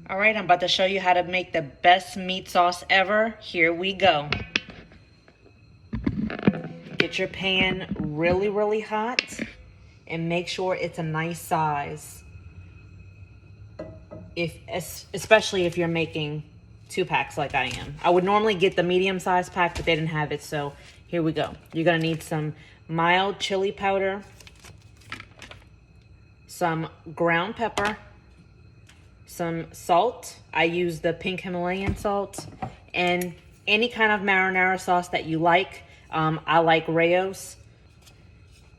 All right, I'm about to show you how to make the best meat sauce ever. Here we go. Get your pan really, really hot and make sure it's a nice size. Especially if you're making 2-packs like I am. I would normally get the medium size pack, but they didn't have it, so here we go. You're gonna need some mild chili powder, some ground pepper, some salt. I use the pink Himalayan salt, and any kind of marinara sauce that you like. I like Rayo's.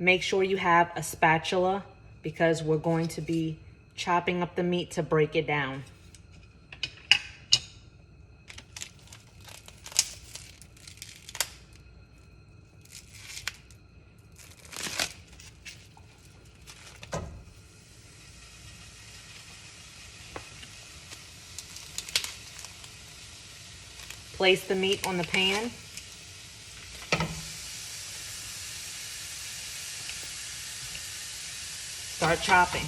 Make sure you have a spatula because we're going to be chopping up the meat to break it down. Place the meat on the pan. Start chopping.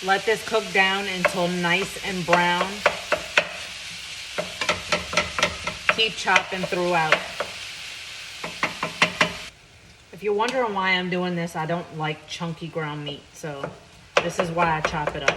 Let this cook down until nice and brown. Keep chopping throughout. If you're wondering why I'm doing this, I don't like chunky ground meat, so this is why I chop it up.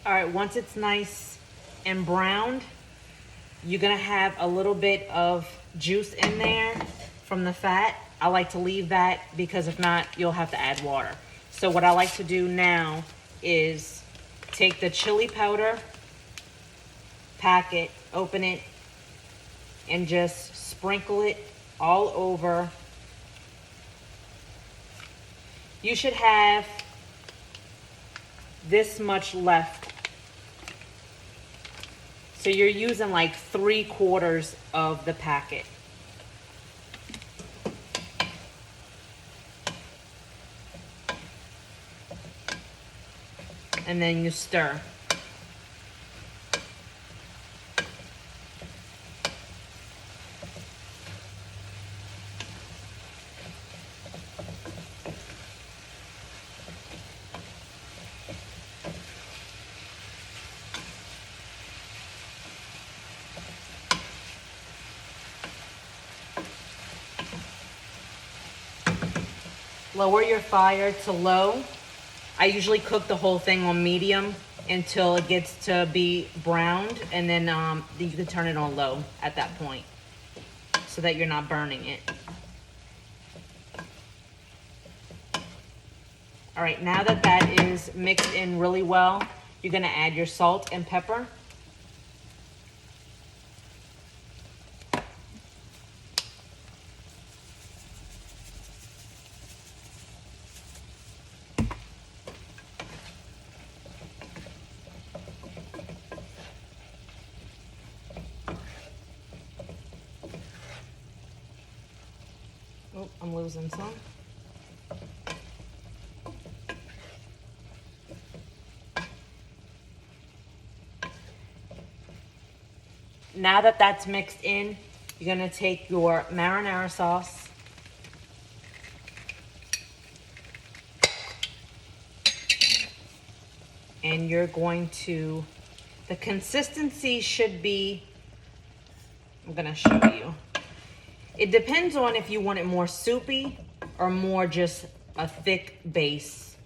All right, once it's nice and browned, you're gonna have a little bit of juice in there from the fat. I like to leave that because if not, you'll have to add water. So what I like to do now is take the chili powder, pack it, open it, and just sprinkle it all over. You should have this much left. So you're using like 3/4 of the packet. And then you stir. Lower your fire to low. I usually cook the whole thing on medium until it gets to be browned, and then you can turn it on low at that point so that you're not burning it. All right, now that that is mixed in really well, you're gonna add your salt and pepper. Oh, I'm losing some. Now that that's mixed in, you're gonna take your marinara sauce, and you're going to The consistency should be, I'm gonna show you. It depends on if you want it more soupy or more just a thick base.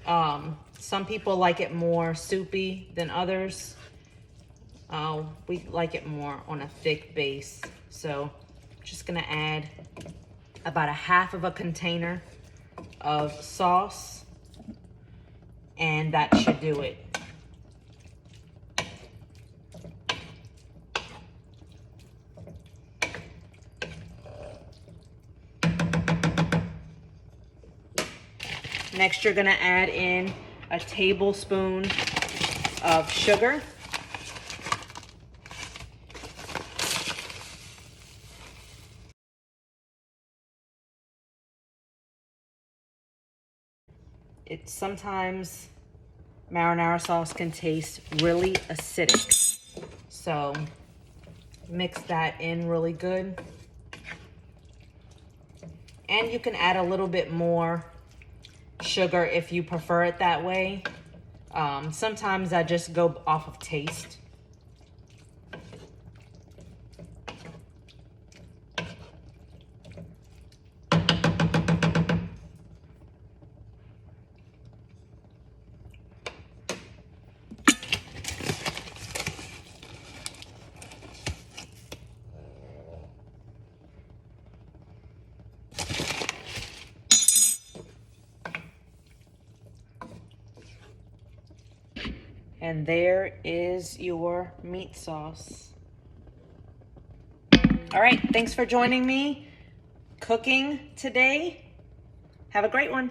Some people like it more soupy than others. We like it more on a thick base. So just gonna add about a half of a container of sauce, and that should do it. Next, you're gonna add in a tablespoon of sugar. Sometimes marinara sauce can taste really acidic. So mix that in really good. And you can add a little bit more sugar if you prefer it that way. Sometimes I just go off of taste. And there is your meat sauce. All right, thanks for joining me cooking today. Have a great one.